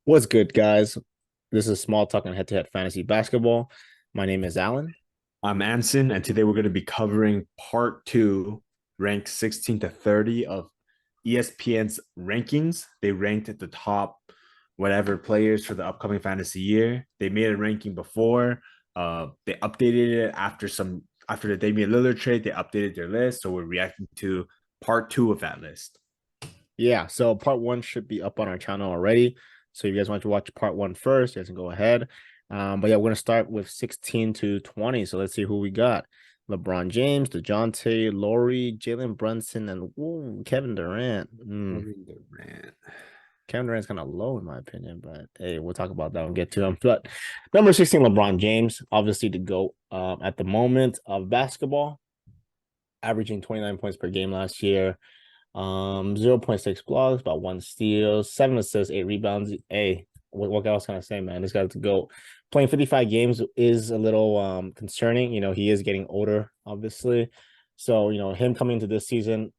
What's good, guys? This is Small Talk on Head-to-Head Fantasy Basketball. My name is Alan. I'm Anson, and today we're going to be covering part two, ranked 16 to 30 of ESPN's rankings. They ranked at the top whatever players for the upcoming fantasy year. They made a ranking before. They updated it after the Damian Lillard trade. They updated their list, so we're reacting to part two of that list. Yeah, so part one should be up on our channel already. So if you guys want to watch part one first, you guys can go ahead. But yeah, we're gonna start with 16 to 20. So let's see who we got. LeBron James, Dejounte, Lauri, Jalen Brunson, and Kevin Durant. Kevin Durant. Kevin Durant's kind of low in my opinion, but hey, we'll talk about that and get to him. But number 16, LeBron James, obviously the GOAT at the moment of basketball, averaging 29 points per game last year. 0.6 blocks, about one steal, 7 assists, 8 rebounds. Hey, what else can I say, man? This guy's to go. Playing 55 games is a little concerning. He is getting older, obviously. So, him coming into this season,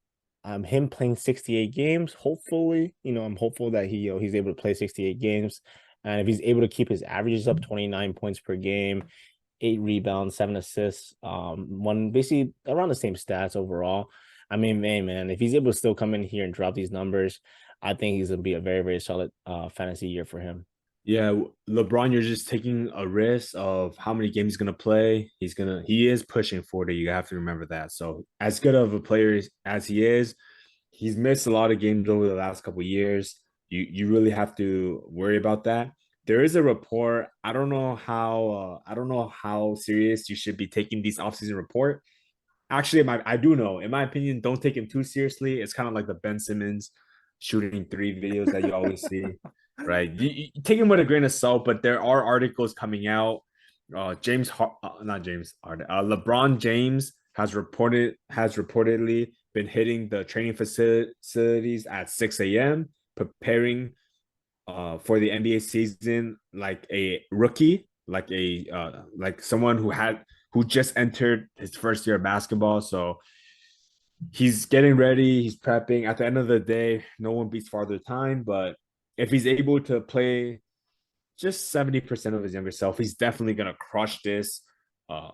him playing 68 games, hopefully, I'm hopeful that he's able to play 68 games. And if he's able to keep his averages up 29 points per game, 8 rebounds, 7 assists, one basically around the same stats overall. I mean, hey, man, if he's able to still come in here and drop these numbers, I think he's gonna be a very, very solid fantasy year for him. Yeah, LeBron, you're just taking a risk of how many games he's gonna play. He is pushing 40. You have to remember that. So as good of a player as he is, he's missed a lot of games over the last couple of years. You really have to worry about that. There is a report. I don't know how serious you should be taking these offseason report. Actually, I do know. In my opinion, don't take him too seriously. It's kind of like the Ben Simmons shooting three videos that you always see, right? You take him with a grain of salt, but there are articles coming out. Not James Harden, LeBron James has reportedly been hitting the training facilities at 6 a.m. preparing for the NBA season like a rookie, like someone who just entered his first year of basketball. So he's getting ready, he's prepping. At the end of the day, no one beats Father Time, but if he's able to play just 70% of his younger self, he's definitely gonna crush uh,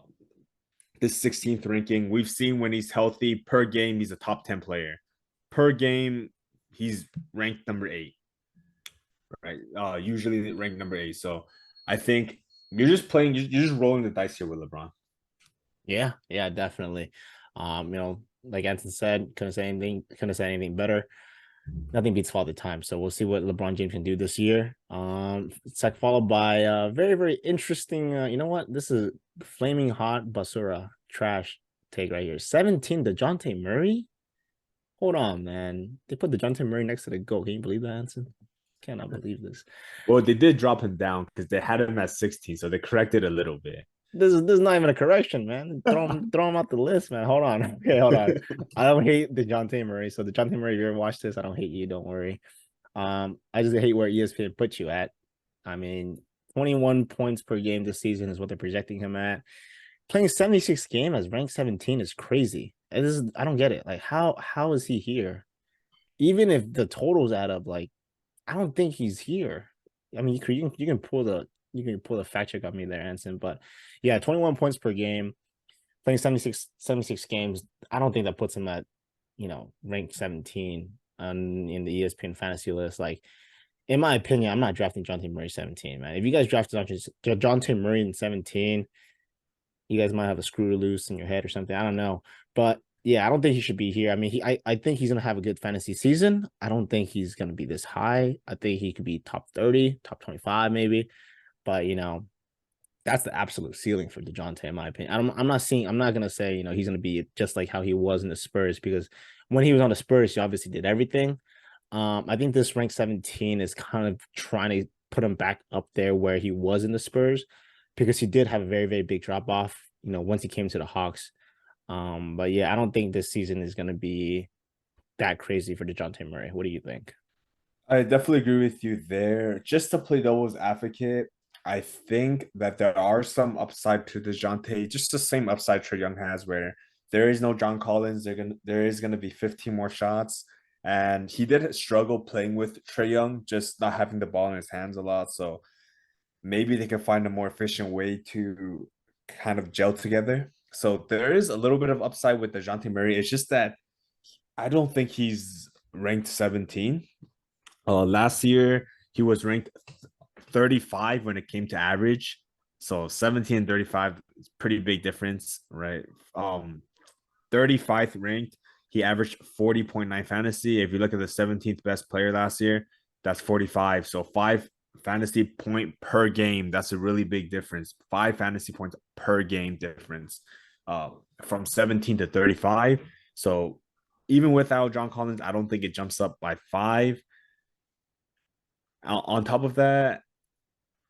this 16th ranking. We've seen when he's healthy per game, he's a top 10 player. Per game, he's ranked number 8, right? Usually ranked number 8. So I think you're just rolling the dice here with LeBron. Yeah, yeah, definitely. Like Anson said, couldn't say anything better. Nothing beats Father Time. So we'll see what LeBron James can do this year. It's like followed by very, very interesting. You know what? This is flaming hot basura trash take right here. 17, Dejounte Murray. Hold on, man. They put Dejounte Murray next to the GOAT. Can you believe that, Anson? Cannot believe this. Well, they did drop him down because they had him at 16, so they corrected a little bit. This is not even a correction, man. Throw him out the list, man. Hold on. Okay, hold on. I don't hate Dejounte Murray. So Dejounte Murray, if you ever watch this, I don't hate you. Don't worry. I just hate where ESPN put you at. I mean, 21 points per game this season is what they're projecting him at. Playing 76 game as ranked 17 is crazy. I don't get it. Like how is he here? Even if the totals add up, like I don't think he's here. I mean, you can pull the fact check on me there, Anson. But yeah, 21 points per game, playing 76 games. I don't think that puts him at ranked 17 in the ESPN fantasy list. Like in my opinion, I'm not drafting Dejounte Murray 17, man. If you guys drafted Dejounte Murray in 17, you guys might have a screw loose in your head or something. I don't know. But yeah, I don't think he should be here. I mean, I think he's gonna have a good fantasy season. I don't think he's gonna be this high. I think he could be top 30, top 25, maybe. But that's the absolute ceiling for Dejounte, in my opinion. I'm not gonna say, he's gonna be just like how he was in the Spurs, because when he was on the Spurs, he obviously did everything. I think this rank 17 is kind of trying to put him back up there where he was in the Spurs, because he did have a very, very big drop off, once he came to the Hawks. But yeah, I don't think this season is gonna be that crazy for Dejounte Murray. What do you think? I definitely agree with you there. Just to play devil's advocate, I think that there are some upside to DeJounte, just the same upside Trae Young has, where there is no John Collins. There is gonna be 15 more shots. And he did struggle playing with Trae Young, just not having the ball in his hands a lot. So maybe they can find a more efficient way to kind of gel together. So there is a little bit of upside with Dejounte Murray. It's just that I don't think he's ranked 17. Last year he was ranked 35 when it came to average. So 17 and 35 is pretty big difference, right? 35th ranked, he averaged 40.9 fantasy. If you look at the 17th best player last year, that's 45. So 5 fantasy point per game. That's a really big difference. 5 fantasy points per game difference from 17 to 35. So even without John Collins, I don't think it jumps up by 5. On top of that,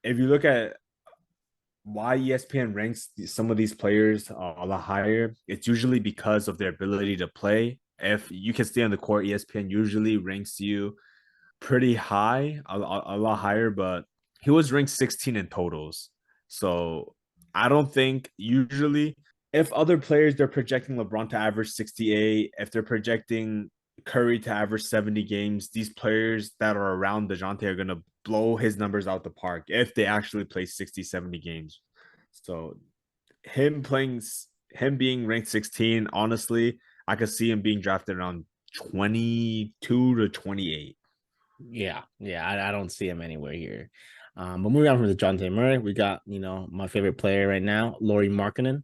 if you look at why ESPN ranks some of these players a lot higher, it's usually because of their ability to play. If you can stay on the court, ESPN usually ranks you pretty high, a lot higher, but he was ranked 16 in totals. So I don't think usually if other players they're projecting LeBron to average 68, if they're projecting Curry to average 70 games, these players that are around DeJounte are going to blow his numbers out the park if they actually play 60, 70 games. So him playing him being ranked 16, honestly, I could see him being drafted around 22 to 28. I don't see him anywhere here. But moving on from the Dejounte Murray, we got my favorite player right now, Lauri Markkanen.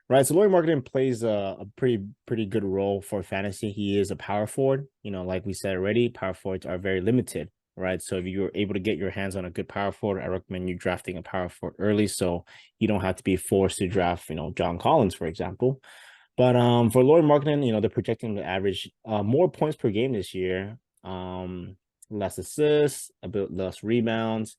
Right, so Lauri Markkanen plays a pretty good role for fantasy. He is a power forward. Like we said already, power forwards are very limited. Right, so if you're able to get your hands on a good power forward, I recommend you drafting a power forward early, so you don't have to be forced to draft, John Collins, for example. But for Lauri Markkanen, they're projecting to average more points per game this year. Less assists, a bit less rebounds.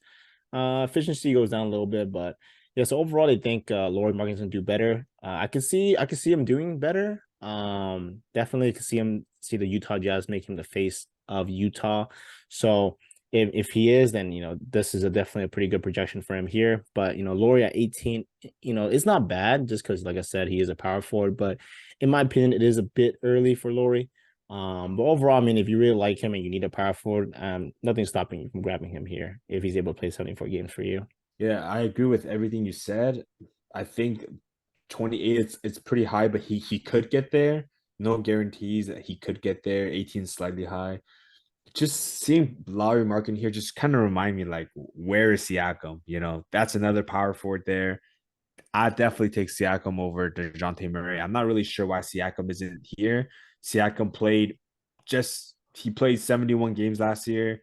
Efficiency goes down a little bit, but yeah. So overall, I think Lauri Markkanen's gonna do better. I can see him doing better. Definitely can see the Utah Jazz making the face of Utah. So if he is, then this is definitely a pretty good projection for him here. But Lauri at 18, it's not bad just because, like I said, he is a power forward. But in my opinion, it is a bit early for Lauri. But overall, I mean, if you really like him and you need a power forward, nothing's stopping you from grabbing him here if he's able to play 74 games for you. Yeah, I agree with everything you said. I think 28 it's pretty high, but he could get there. No guarantees that he could get there. 18 slightly high. Just seeing Lauri Markin here just kind of remind me like where is Siakam? That's another power forward there. I definitely take Siakam over DeJounte Murray. I'm not really sure why Siakam isn't here. Siakam he played 71 games last year.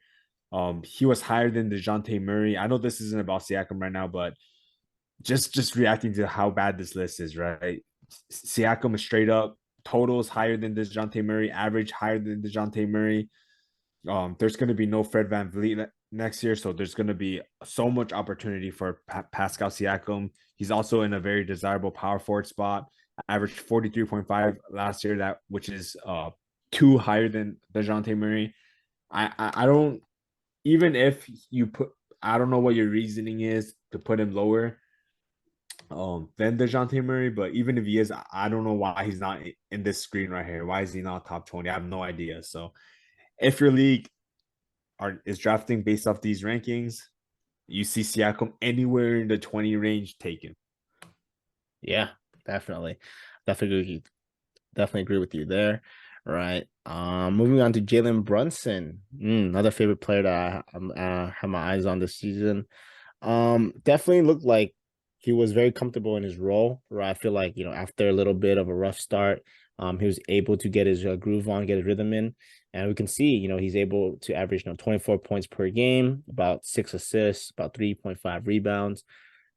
He was higher than DeJounte Murray. I know this isn't about Siakam right now, but just reacting to how bad this list is, right? Siakam is straight up totals higher than DeJounte Murray, average higher than DeJounte Murray. There's going to be no Fred VanVleet next year, so there's going to be so much opportunity for Pascal Siakam. He's also in a very desirable power forward spot. Averaged 43.5 last year, which is two higher than DeJounte Murray. I don't even if you put I don't know what your reasoning is to put him lower than DeJounte Murray, but even if he is, I don't know why he's not in this screen right here. Why is he not top 20? I have no idea. So if your league is drafting based off these rankings, you see Siakam anywhere in the 20 range, take him. Yeah, definitely. Definitely definitely agree with you there. Right. Moving on to Jalen Brunson. Another favorite player that have my eyes on this season. Definitely looked like he was very comfortable in his role. Right. I feel like, after a little bit of a rough start, he was able to get his groove on, get his rhythm in. And we can see, he's able to average, 24 points per game, about 6 assists, about 3.5 rebounds,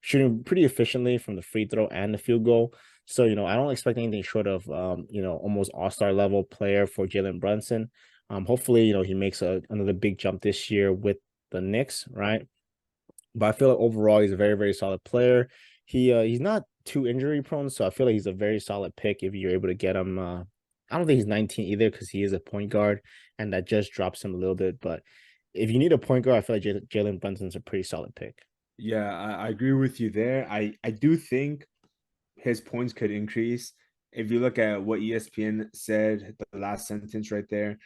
shooting pretty efficiently from the free throw and the field goal. So, I don't expect anything short of, almost all-star level player for Jalen Brunson. Hopefully, he makes another big jump this year with the Knicks, right? But I feel like overall he's a very, very solid player. He's not too injury prone, so I feel like he's a very solid pick if you're able to get him. I don't think he's 19 either because he is a point guard, and that just drops him a little bit. But if you need a point guard, I feel like Jalen Brunson's a pretty solid pick. Yeah, I agree with you there. I do think his points could increase. If you look at what ESPN said, the last sentence right there,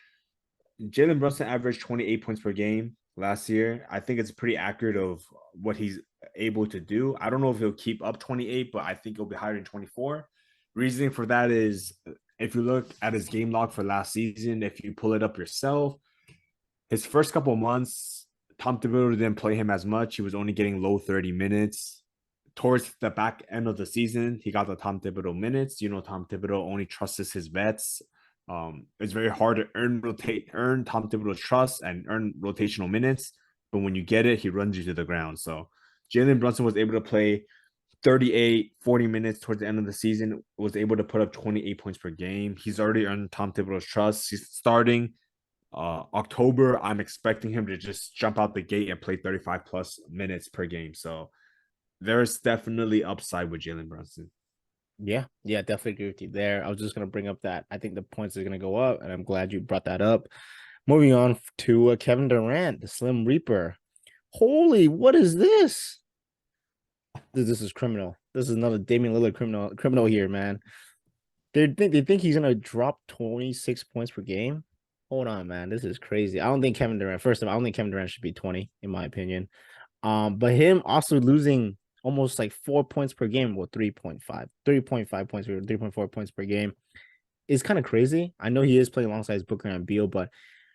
Jalen Brunson averaged 28 points per game last year. I think it's pretty accurate of what he's able to do. I don't know if he'll keep up 28, but I think he'll be higher than 24. Reasoning for that is if you look at his game log for last season, if you pull it up yourself, his first couple of months, Tom Thibodeau didn't play him as much. He was only getting low 30 minutes. Towards the back end of the season, he got the Tom Thibodeau minutes. You know, Tom Thibodeau only trusts his vets. It's very hard to earn Tom Thibodeau's trust and earn rotational minutes. But when you get it, he runs you to the ground. So Jalen Brunson was able to play 38, 40 minutes towards the end of the season, was able to put up 28 points per game. He's already earned Tom Thibodeau's trust. He's starting October. I'm expecting him to just jump out the gate and play 35 plus minutes per game. So there's definitely upside with Jalen Brunson. Yeah, yeah, definitely agree with you there. I was just gonna bring up that I think the points are gonna go up, and I'm glad you brought that up. Moving on to Kevin Durant, the Slim Reaper. Holy, what is this? This is criminal. This is another Damian Lillard criminal here, man. They think he's gonna drop 26 points per game. Hold on, man. This is crazy. I don't think Kevin Durant. First of all, I don't think Kevin Durant should be 20, in my opinion. But him also losing almost like 4 points per game, well, 3.5 points or 3.4 points per game is kind of crazy. I know he is playing alongside Booker and Beal, but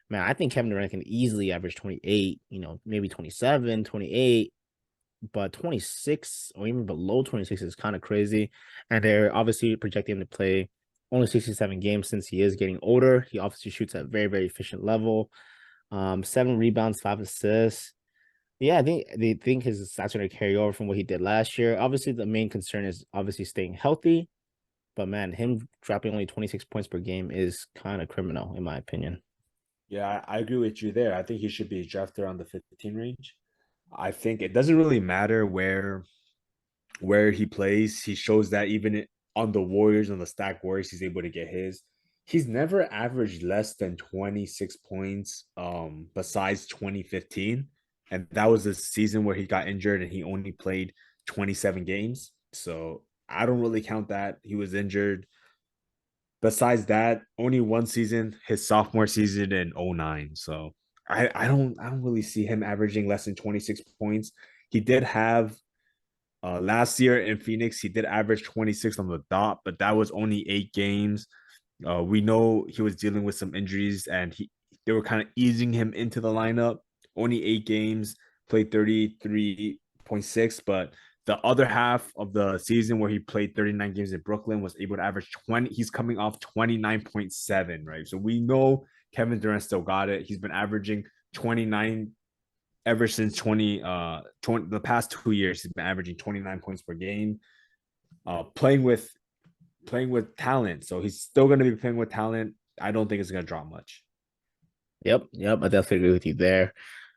man, I think Kevin Durant can easily average 28, maybe 27, 28, but 26 or even below 26 is kind of crazy. And they're obviously projecting him to play only 67 games since he is getting older. He obviously shoots at a very, very efficient level. 7 rebounds, 5 assists. Yeah, I think they think his stats are going to carry over from what he did last year. Obviously, the main concern is obviously staying healthy, but man, him dropping only 26 points per game is kind of criminal, in my opinion. Yeah, I agree with you there. I think he should be drafted around the 15 range. I think it doesn't really matter where he plays. He shows that even on the Warriors, on the stack Warriors, he's able to get his. He's never averaged less than 26 points besides 2015. And that was the season where he got injured and he only played 27 games. So I don't really count that. He was injured. Besides that, only one season, his sophomore season in 09. So I don't really see him averaging less than 26 points. He did have last year in Phoenix, he did average 26 on the dot, but that was only 8 games. We know he was dealing with some injuries, and they were kind of easing him into the lineup. Only 8 games, played 33.6, but the other half of the season where he played 39 games in Brooklyn was able to average 20. He's coming off 29.7, right? So we know Kevin Durant still got it. He's been averaging 29 ever since 20 the past 2 years. He's been averaging 29 points per game, playing with talent. So he's still going to be playing with talent. I don't think it's going to drop much. Yep, I definitely agree with you there.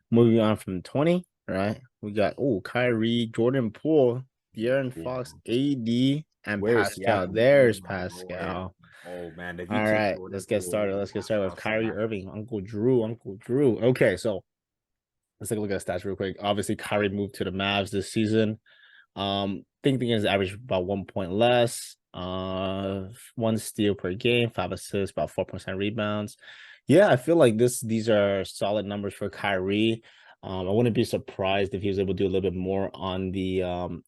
Moving on from 20, right? We got Kyrie, Jordan Poole, De'Aaron Fox, Ooh. AD, and Where's Pascal. Siakam? Oh There's my lord. Pascal. Oh man, if you All take right, Jordan let's get Poole, started. Let's get started with Pascal Kyrie Siakam. Irving, Uncle Drew, Uncle Drew. Okay, so let's take a look at the stats real quick. Obviously, Kyrie moved to the Mavs this season. Thinking is average about 1 point less. 1 steal per game, 5 assists, about 4% rebounds. Yeah, I feel like these are solid numbers for Kyrie. I wouldn't be surprised if he was able to do a little bit more on the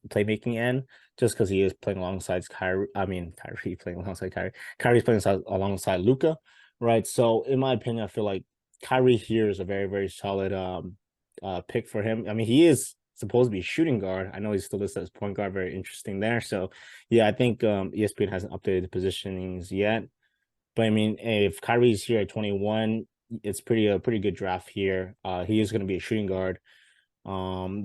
playmaking end, just because he is playing alongside Kyrie. I mean, Kyrie playing alongside Kyrie. Kyrie's playing alongside Luka, right? So, in my opinion, I feel like Kyrie here is a very, very solid pick for him. I mean, he is supposed to be shooting guard. I know he's still listed as point guard. Very interesting there. So, yeah, I think ESPN hasn't updated the positionings yet. But I mean, if Kyrie's here at 21, it's a pretty good draft here. He is going to be a shooting guard. The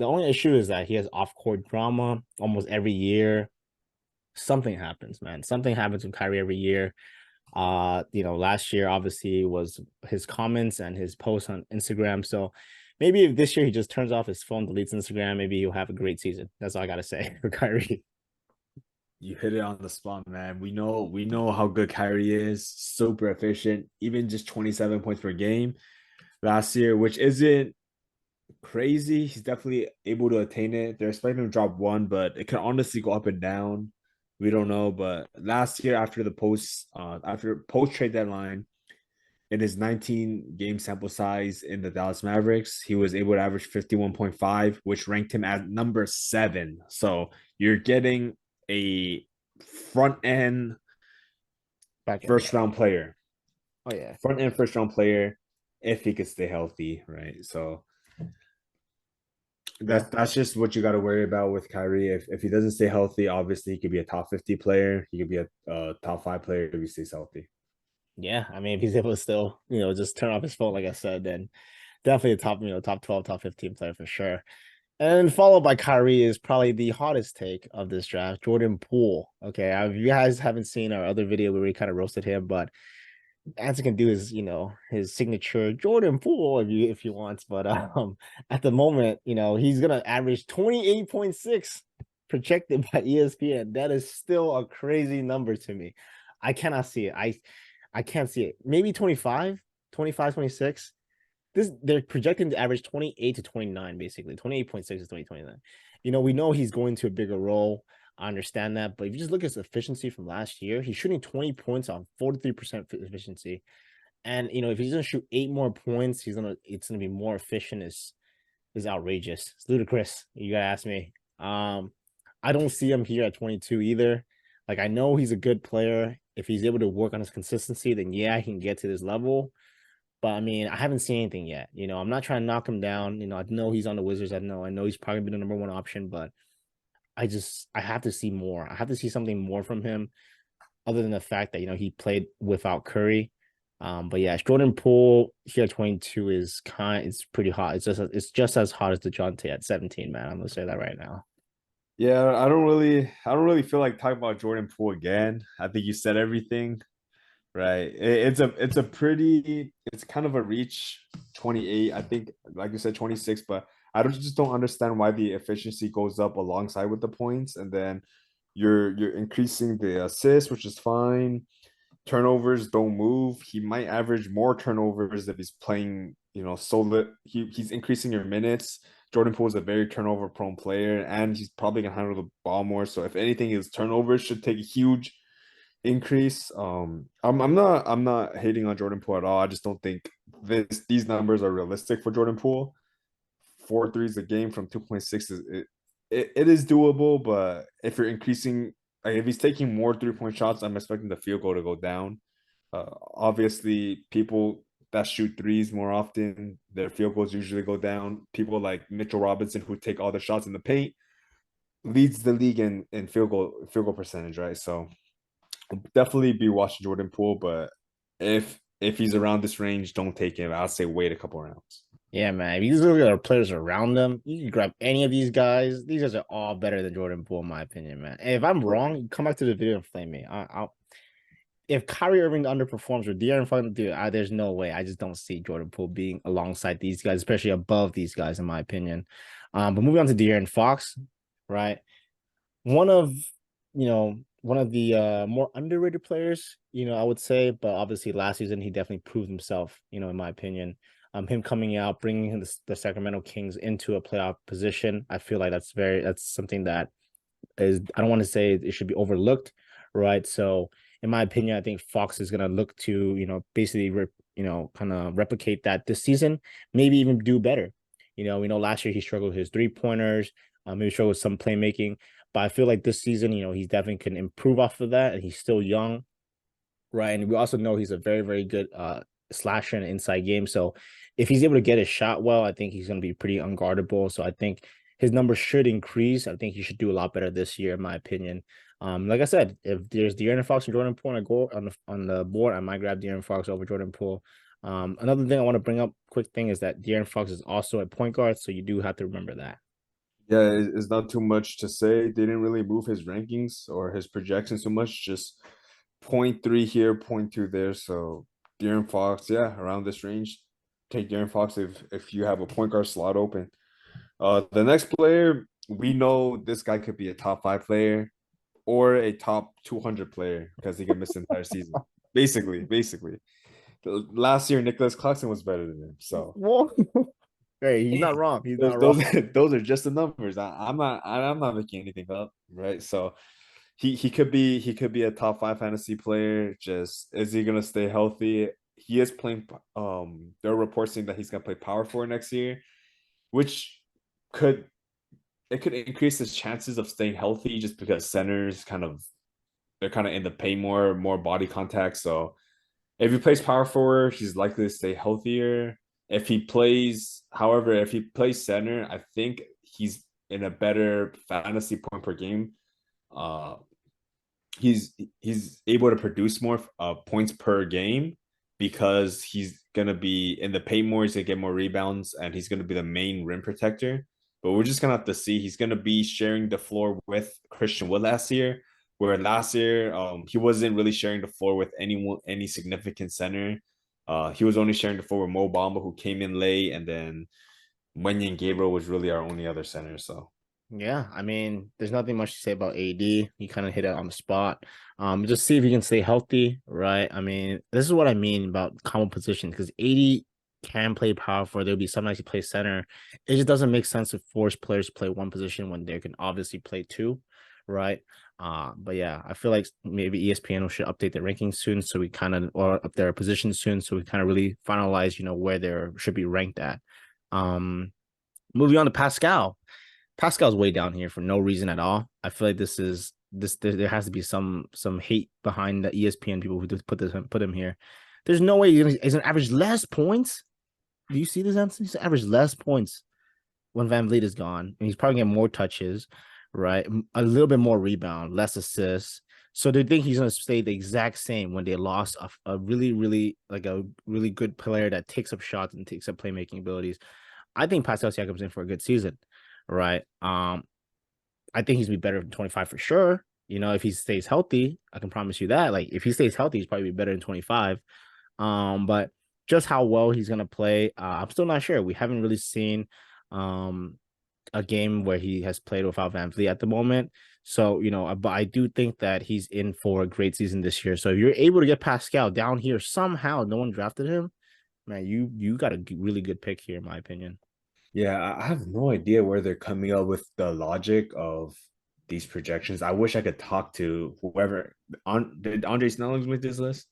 only issue is that he has off-court drama almost every year. Something happens, man. Something happens with Kyrie every year. Last year obviously was his comments and his posts on Instagram. So maybe if this year he just turns off his phone, deletes Instagram, maybe he'll have a great season. That's all I gotta say for Kyrie. You hit it on the spot, man. We know how good Kyrie is. Super efficient. Even just 27 points per game last year, which isn't crazy. He's definitely able to attain it. They're expecting him to drop one, but it can honestly go up and down. We don't know. But last year, after post trade deadline, in his 19 game sample size in the Dallas Mavericks, he was able to average 51.5, which ranked him at number 7. So you're getting a front end Back end, first yeah. round player, Oh yeah. front end first round player, if he could stay healthy, right? So Yeah. that's just what you got to worry about with Kyrie. If he doesn't stay healthy, obviously he could be a top 50 player. He could be a top 5 player if he stays healthy. Yeah. I mean, if he's able to still, just turn off his phone, like I said, then definitely a top, top 12, top 15 player for sure. And followed by Kyrie is probably the hottest take of this draft, Jordan Poole. Okay, if you guys haven't seen our other video where we kind of roasted him, but Anson can do his, his signature Jordan Poole if he wants. But at the moment, he's gonna average 28.6 projected by ESPN. That is still a crazy number to me. I cannot see it. I can't see it. Maybe 25, 25, 26. They're projecting to average 28 to 29, basically. 28.6 is 2029. We know he's going to a bigger role. I understand that. But if you just look at his efficiency from last year, he's shooting 20 points on 43% efficiency. And if he's gonna shoot 8 more points, it's gonna be more efficient is outrageous. It's ludicrous. You gotta ask me. I don't see him here at 22 either. Like I know he's a good player. If he's able to work on his consistency, then yeah, he can get to this level. But I mean, I haven't seen anything yet. I'm not trying to knock him down. I know he's on the Wizards. I know he's probably been the number one option, but I have to see more. I have to see something more from him, other than the fact that he played without Curry. But yeah, Jordan Poole here at 22 it's pretty hot. It's just as hot as Dejounte at 17, man. I'm gonna say that right now. Yeah, I don't really feel like talking about Jordan Poole again. I think you said everything. Right. It's kind of a reach 28. I think, like you said, 26, but just don't understand why the efficiency goes up alongside with the points. And then you're increasing the assists, which is fine. Turnovers don't move. He might average more turnovers if he's playing, solid. He's increasing your minutes. Jordan Poole is a very turnover prone player, and he's probably gonna handle the ball more. So if anything, his turnovers should take a huge increase. I'm not hating on Jordan Poole at all. I just don't think these numbers are realistic for Jordan Poole. 4 threes a game from 2.6 it is doable, but if you're increasing, like if he's taking more 3-point shots, I'm expecting the field goal to go down. Obviously, people that shoot threes more often, their field goals usually go down. People like Mitchell Robinson, who take all the shots in the paint, leads the league in field goal percentage, right? So definitely be watching Jordan Poole, but if he's around this range, don't take him. I'll say wait a couple rounds. Yeah, man. If you look at our players around them, you can grab any of these guys. These guys are all better than Jordan Poole, in my opinion, man. And if I'm wrong, come back to the video and flame me. If Kyrie Irving underperforms or De'Aaron Fox, dude, there's no way. I just don't see Jordan Poole being alongside these guys, especially above these guys, in my opinion. But moving on to De'Aaron Fox, right? One of one of the more underrated players, I would say, but obviously last season he definitely proved himself, in my opinion. Him coming out, bringing the Sacramento Kings into a playoff position, I feel like that's something that is, I don't want to say it should be overlooked, right? So in my opinion, I think Fox is gonna look to, basically kind of replicate that this season, maybe even do better. We know last year he struggled with his 3-pointers, maybe struggled with some playmaking, but I feel like this season, he definitely can improve off of that, and he's still young, right? And we also know he's a very, very good slasher in inside game. So if he's able to get his shot well, I think he's going to be pretty unguardable. So I think his numbers should increase. I think he should do a lot better this year, in my opinion. Like I said, if there's De'Aaron Fox and Jordan Poole, and I go on the board, I might grab De'Aaron Fox over Jordan Poole. Another thing I want to bring up, quick thing, is that De'Aaron Fox is also a point guard, so you do have to remember that. Yeah, it's not too much to say. They didn't really move his rankings or his projections too much. Just point 0.3 here, point 0.2 there. So De'Aaron Fox, yeah, around this range. Take De'Aaron Fox if you have a point guard slot open. The next player, we know this guy could be a top 5 player or a top 200 player because he can miss the entire season. Basically. Last year, Nicholas Claxton was better than him. So Whoa. Hey, he's not wrong. He's those not those, wrong. those are just the numbers. I'm not making anything up, right? So he could be a top 5 fantasy player. Just is he gonna stay healthy? he is playing. There are reports saying that he's gonna play power forward next year, which could could increase his chances of staying healthy just because centers they're kind of in the paint more body contact. So if he plays power forward, he's likely to stay healthier. If he plays center, I think he's in a better fantasy point per game. Uh, he's able to produce more points per game because he's gonna be in the paint more. He's gonna get more rebounds, and he's gonna be the main rim protector. But we're just gonna have to see. He's gonna be sharing the floor with Christian Wood last year, where last year he wasn't really sharing the floor with any significant center. He was only sharing the floor with Mo Bamba, who came in late, and then Wenyan Gabriel was really our only other center. So Yeah, I mean, there's nothing much to say about AD. You kind of hit it on the spot. Just see if he can stay healthy, right? I mean, this is what I mean about common position because AD can play power forward. There'll be some nights he plays center. It just doesn't make sense to force players to play one position when they can obviously play two, right? But yeah, I feel like maybe ESPN should update their rankings soon, so we kind of or up their positions soon, so we kind of really finalize, where they should be ranked at. Um, Moving on to Pascal. Pascal's way down here for no reason at all. I feel like there has to be some hate behind the ESPN people who just put him here. There's no way he's gonna average less points. Do you see this, Anson? He's gonna average less points when Van Vliet is gone, and he's probably getting more touches, right? A little bit more rebound, less assists. So they think he's gonna stay the exact same when they lost a really, really like a really good player that takes up shots and takes up playmaking abilities. I think Pascal Siakam's in for a good season, right? I think he's be better than 25 for sure. If he stays healthy, I can promise you that. Like if he stays healthy, he's probably be better than 25. But just how well he's gonna play, I'm still not sure. We haven't really seen a game where he has played without Van Vliet at the moment. So, but I do think that he's in for a great season this year. So if you're able to get Pascal down here somehow, no one drafted him, man, you got a really good pick here, in my opinion. yeah, I have no idea where they're coming up with the logic of these projections. I wish I could talk to whoever did Andre Snellings make this list?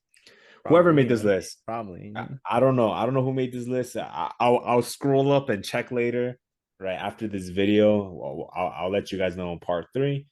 Whoever made Probably, this man. list. Probably. I don't know. I don't know who made this list. I'll scroll up and check later, right after this video. I'll let you guys know in part three.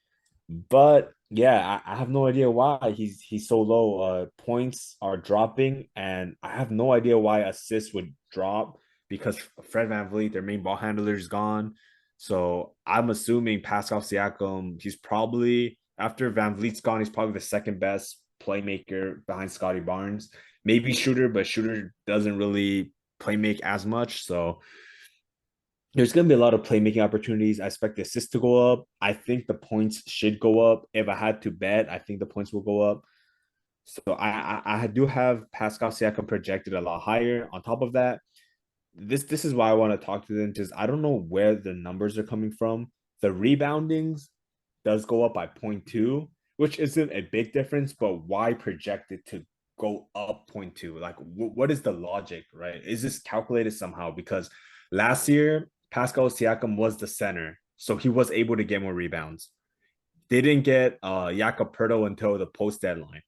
But yeah, I have no idea why he's so low. Points are dropping, and I have no idea why assists would drop because Fred VanVleet, their main ball handler, is gone. So I'm assuming Pascal Siakam, he's probably after VanVleet's gone, he's probably the second best playmaker behind Scotty Barnes. Maybe shooter, but shooter doesn't really play make as much. So there's going to be a lot of playmaking opportunities. I expect the assists to go up. I think the points should go up. If I had to bet, I think the points will go up. So I do have Pascal Siakam projected a lot higher. On top of that, this is why I want to talk to them because I don't know where the numbers are coming from. The reboundings does go up by zero point 0.2, which isn't a big difference, but why project it to go up 0.2? Like, what is the logic, right? Is this calculated somehow? Because last year, Pascal Siakam was the center, so he was able to get more rebounds. They didn't get Jakob Poeltl until the post deadline.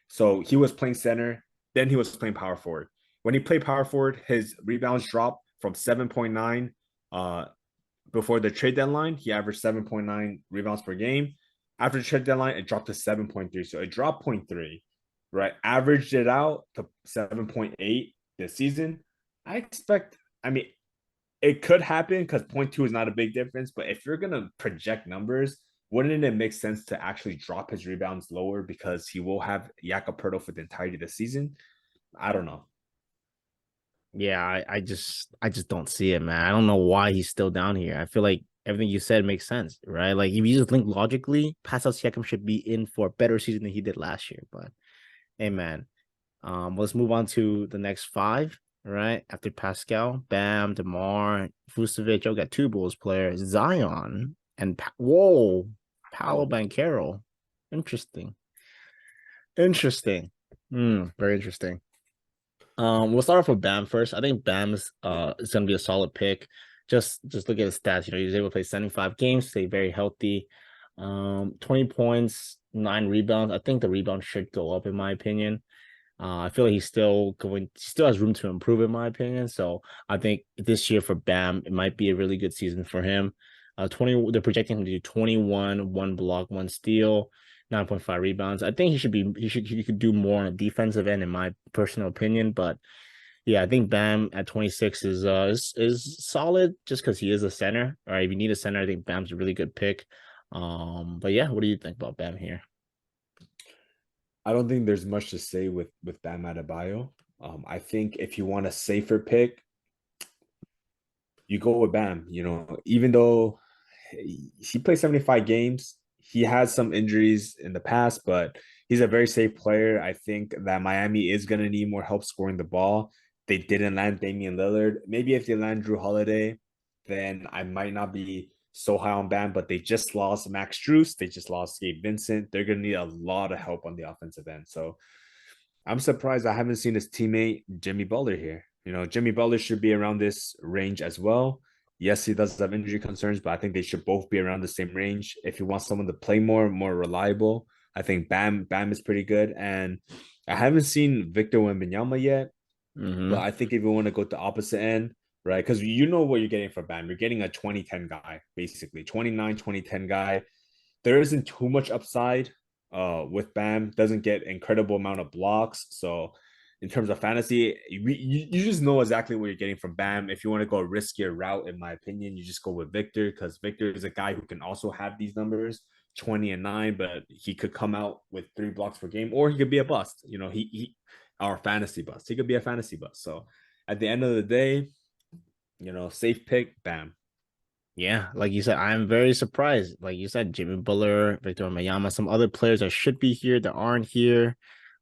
So he was playing center, then he was playing power forward. When he played power forward, his rebounds dropped from 7.9 before the trade deadline. He averaged 7.9 rebounds per game. After the trade deadline, it dropped to 7.3. So it dropped 0.3, right? Averaged it out to 7.8 this season. I mean, it could happen because 0.2 is not a big difference. But if you're going to project numbers, wouldn't it make sense to actually drop his rebounds lower because he will have Jakob Poeltl for the entirety of the season? I don't know. Yeah, I just don't see it, man. I don't know why he's still down here. I feel like everything you said makes sense, right? Like if you just think logically, Pascal Siakam should be in for a better season than he did last year. But hey, man, let's move on to the next five, right? After Pascal, Bam, DeMar, Vucevic. You got two Bulls players, Zion and whoa, Paolo Banchero. Interesting, interesting. Very interesting. We'll start off with Bam first. I think Bam is gonna be a solid pick. Just look at his stats. He was able to play 75 games, stay very healthy. 20 points, 9 rebounds. I think the rebound should go up in my opinion. I feel like still has room to improve in my opinion. So I think this year for Bam, it might be a really good season for him. they're projecting him to do 21, one block, one steal, 9.5 rebounds. I think he could do more on a defensive end in my personal opinion, but yeah, I think Bam at 26 is solid just because he is a center. All right, if you need a center, I think Bam's a really good pick. But yeah, what do you think about Bam here? I don't think there's much to say with Bam Adebayo. I think if you want a safer pick, you go with Bam. You know, even though he played 75 games, he has some injuries in the past, but he's a very safe player. I think that Miami is going to need more help scoring the ball. They didn't land Damian Lillard. Maybe if they land Drew Holiday, then I might not be so high on Bam, but they just lost Max Strus. They just lost Gabe Vincent. They're going to need a lot of help on the offensive end. So I'm surprised I haven't seen his teammate Jimmy Butler here. You know, Jimmy Butler should be around this range as well. Yes, he does have injury concerns, but I think they should both be around the same range. If you want someone to play more reliable, I think Bam is pretty good. And I haven't seen Victor Wembanyama yet, but Mm-hmm. I think if you want to go to opposite end, right? Because you know what you're getting for Bam. You're getting a 2010 guy, basically 29, 2010 guy. There isn't too much upside with Bam. Doesn't get incredible amount of blocks. So in terms of fantasy, you just know exactly what you're getting from Bam. If you want to go a riskier route, in my opinion, you just go with Victor because Victor is a guy who can also have these numbers, 20 and 9, but he could come out with 3 blocks per game, or he could be a bust. You know, he our fantasy bust. He could be a fantasy bust. So at the end of the day, you know, safe pick, Bam. Yeah, like you said, I'm very surprised. Like you said, Jimmy Butler, Victor Wembanyama, some other players that should be here that aren't here.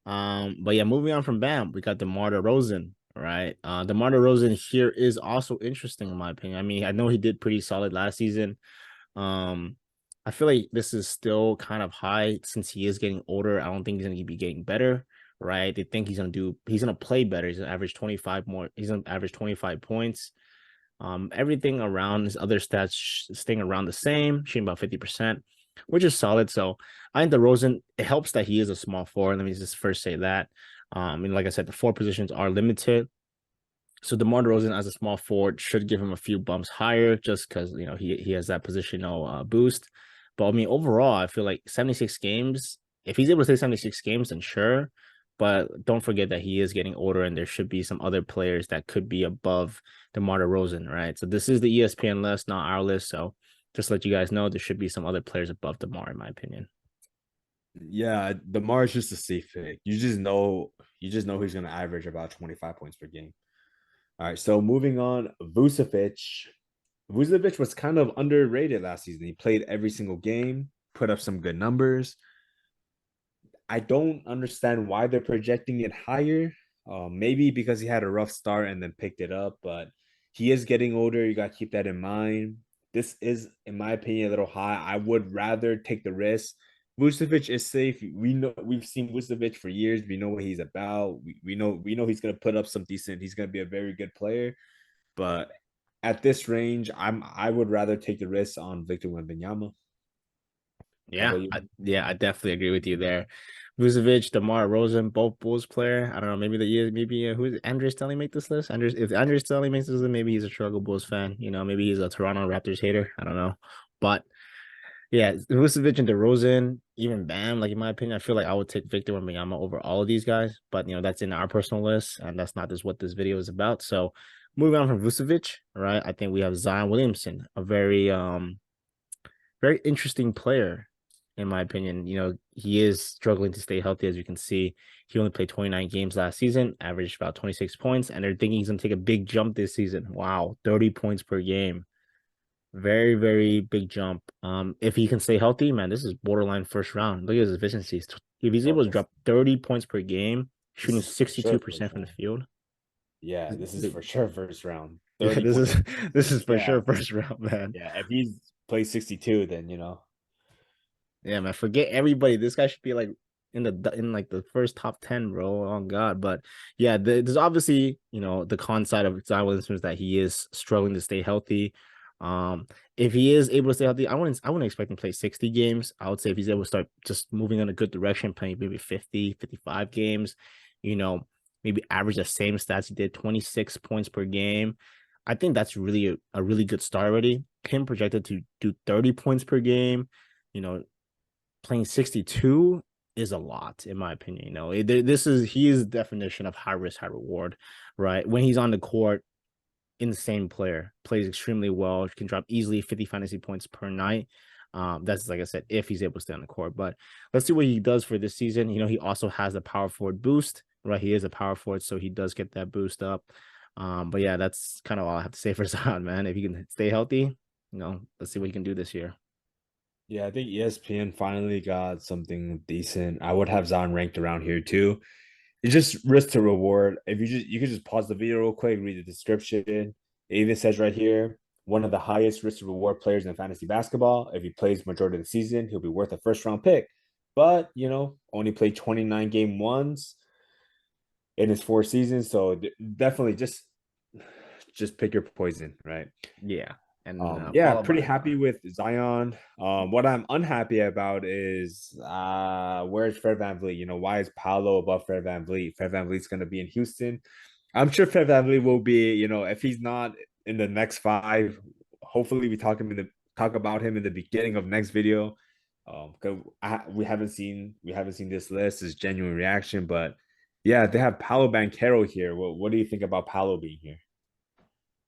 But yeah, moving on from Bam, we got DeMar DeRozan, right? DeMar DeRozan here is also interesting in my opinion. I mean, I know he did pretty solid last season. Um, I feel like this is still kind of high since he is getting older. I don't think he's gonna be getting better, right? They think he's gonna play better. He's gonna average 25 more, he's gonna average 25 points. Everything around his other stats staying around the same, shooting about 50%, which is solid. So I think DeRozan, it helps that he is a small forward. Let me just first say that. And like I said, the four positions are limited. So DeMar DeRozan as a small forward should give him a few bumps higher just because he has that positional boost. But I mean, overall, I feel like 76 games, if he's able to stay 76 games, then sure. But don't forget that he is getting older and there should be some other players that could be above DeMar DeRozan, right? So this is the ESPN list, not our list. So just let you guys know there should be some other players above DeMar, in my opinion. Yeah, DeMar is just a safe pick. You just know he's gonna average about 25 points per game. All right, so moving on, Vucevic. Vucevic was kind of underrated last season. He played every single game, put up some good numbers. I don't understand why they're projecting it higher. Maybe because he had a rough start and then picked it up, but he is getting older. You got to keep that in mind. This is, in my opinion, a little high. I would rather take the risk. Vucevic is safe. We know we've seen Vucevic for years. We know what he's about. We know he's gonna put up some decent. He's gonna be a very good player. But at this range, I would rather take the risk on Victor Wembanyama. How about you? I definitely agree with you there. Vucevic, DeMar Rosen, both Bulls player. I don't know. Maybe who is Andrew Stanley make this list? If Andrew Stanley makes this list, maybe he's a Chicago Bulls fan. Maybe he's a Toronto Raptors hater. I don't know. But yeah, Vucevic and DeRozan, even Bam, like in my opinion, I feel like I would take Victor Wembanyama over all of these guys. But that's in our personal list, and that's not just what this video is about. So moving on from Vucevic, right? I think we have Zion Williamson, a very interesting player, in my opinion. He is struggling to stay healthy, as you can see. He only played 29 games last season, averaged about 26 points, and they're thinking he's going to take a big jump this season. Wow, 30 points per game. Very, very big jump. If he can stay healthy, man, this is borderline first round. Look at his efficiencies. If he's Oh, able to drop 30 points per game, this shooting is for sure 62% first from the round. field. Yeah, this is for sure first round. Yeah, 30 this points. is this is for Yeah. sure first round, man. Yeah. If he's plays 62, then Yeah, man. Forget everybody. This guy should be like in like the first top 10, bro. Oh God. But yeah, there's obviously, the con side of Zion Williamson is that he is struggling to stay healthy. If he is able to stay healthy, I wouldn't expect him to play 60 games. I would say if he's able to start just moving in a good direction, playing maybe 50, 55 games, maybe average the same stats he did, 26 points per game. I think that's really a really good start already. Him projected to do 30 points per game, you know, playing 62 is a lot, in my opinion. He is the definition of high risk, high reward, right? When he's on the court, insane player, plays extremely well, can drop easily 50 fantasy points per night. That's like I said, if he's able to stay on the court. But let's see what he does for this season. He also has the power forward boost, right? He is a power forward, so he does get that boost up. But yeah, that's kind of all I have to say for Zion, man. If he can stay healthy, let's see what he can do this year. Yeah, I think ESPN finally got something decent. I would have Zion ranked around here too. It's just risk to reward. If you could just pause the video real quick, read the description. It even says right here, one of the highest risk to reward players in fantasy basketball. If he plays majority of the season, he'll be worth a first round pick. But only played 29 game once in his 4 seasons. So definitely just pick your poison, right? Yeah. And yeah, pretty happy with Zion. What I'm unhappy about is where's Fred VanVleet? Why is Paolo above Fred VanVleet? Fred VanVleet's going to be in Houston. I'm sure Fred VanVleet will be. If he's not in the next 5, hopefully we talk about him in the beginning of next video. Because we haven't seen this list. It's genuine reaction, but yeah, they have Paolo Banchero here. What do you think about Paolo being here?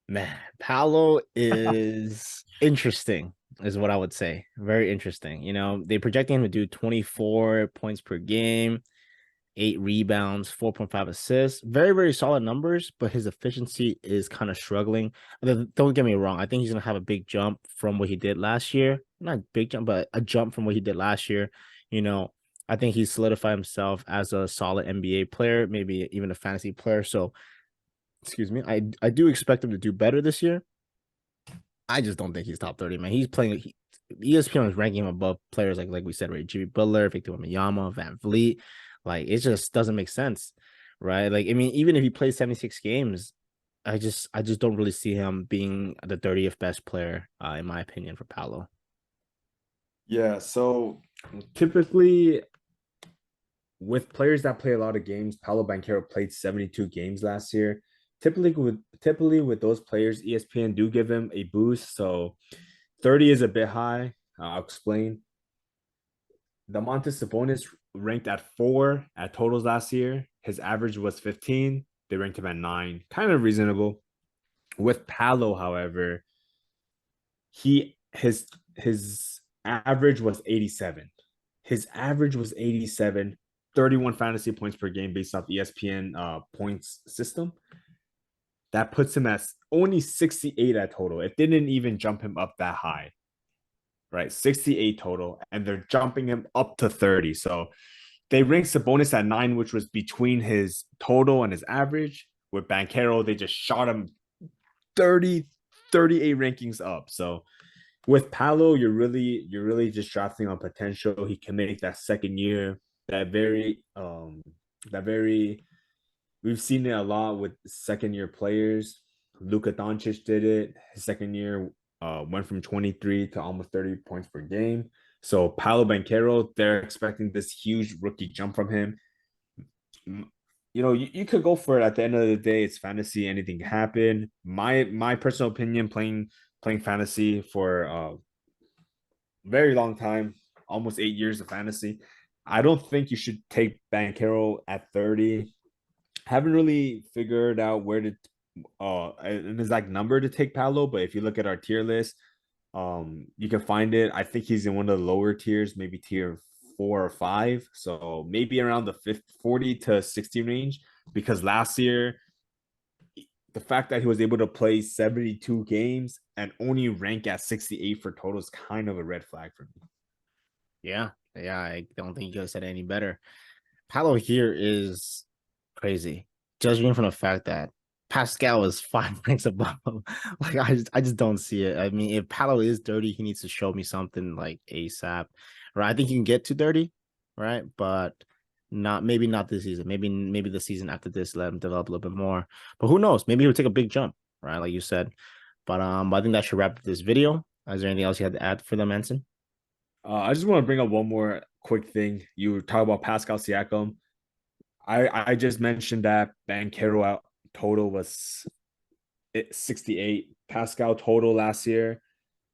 Man, Paolo is interesting, is what I would say. Very interesting. They projecting him to do 24 points per game, 8 rebounds, 4.5 assists. Very, very solid numbers, but his efficiency is kind of struggling. Don't get me wrong. I think he's going to have a big jump from what he did last year. Not a big jump, but a jump from what he did last year. I think he's solidified himself as a solid NBA player, maybe even a fantasy player. So, excuse me, I do expect him to do better this year. I just don't think he's top 30, man. He's playing. ESPN is ranking him above players like we said, right? Jimmy Butler, Victor Wembanyama, Van Vliet. Like, it just doesn't make sense, right? Like, I mean, even if he plays 76 games, I just don't really see him being the 30th best player, in my opinion, for Paolo. Yeah, so typically with players that play a lot of games, Paolo Banchero played 72 games last year. Typically with those players, ESPN do give him a boost. So 30 is a bit high. I'll explain. Domantas Sabonis ranked at 4 at totals last year. His average was 15. They ranked him at 9. Kind of reasonable. With Paolo, however, his average was 87. His average was 87, 31 fantasy points per game based off ESPN points system. That puts him at only 68 at total. It didn't even jump him up that high, right? 68 total, and they're jumping him up to 30. So they ranked Sabonis at 9, which was between his total and his average. With Banchero, they just shot him 38 rankings up. So with Paolo, you're really just drafting on potential. He can make that second year. We've seen it a lot with second year players. Luka Doncic did it. His second year went from 23 to almost 30 points per game. So Paolo Banchero, they're expecting this huge rookie jump from him. You could go for it. At the end of the day, it's fantasy. Anything can happen. My personal opinion, playing fantasy for a very long time, almost 8 years of fantasy, I don't think you should take Banchero at 30. Haven't really figured out where to an exact number to take Paolo, but if you look at our tier list, you can find it. I think he's in one of the lower tiers, maybe tier 4 or 5. So maybe around the 40 to 60 range, because last year, the fact that he was able to play 72 games and only rank at 68 for total is kind of a red flag for me. Yeah. I don't think you could have said it any better. Paolo here is crazy, judging from the fact that Pascal is 5 ranks above him. Like, I just don't see it. I mean, if Paolo is dirty, he needs to show me something like ASAP. Right? I think you can get to 30, right? But maybe not this season. Maybe the season after this, let him develop a little bit more. But who knows? Maybe he'll take a big jump, right? Like you said. But I think that should wrap up this video. Is there anything else you had to add for them, Anson? I just want to bring up one more quick thing. You talk about Pascal Siakam. I just mentioned that Banchero out total was 68. Pascal total last year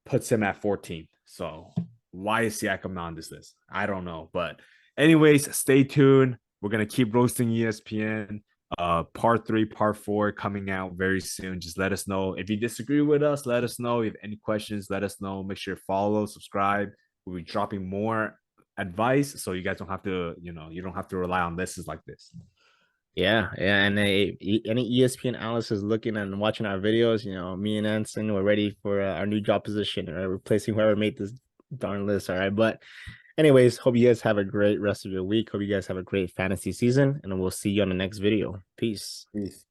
puts him at 14th. So why is Siakam not on this list? I don't know. But anyways, stay tuned. We're gonna keep roasting ESPN. Part 3, part 4 coming out very soon. Just let us know if you disagree with us. Let us know. If you have any questions, let us know. Make sure to follow, subscribe. We'll be dropping more advice, so you guys don't have to, you don't have to rely on lists like this. Yeah, and any ESPN analyst is looking and watching our videos. Me and Anson, we're ready for our new job position, right? Replacing whoever made this darn list. All right, but anyways, hope you guys have a great rest of your week. Hope you guys have a great fantasy season, and we'll see you on the next video. Peace. Peace.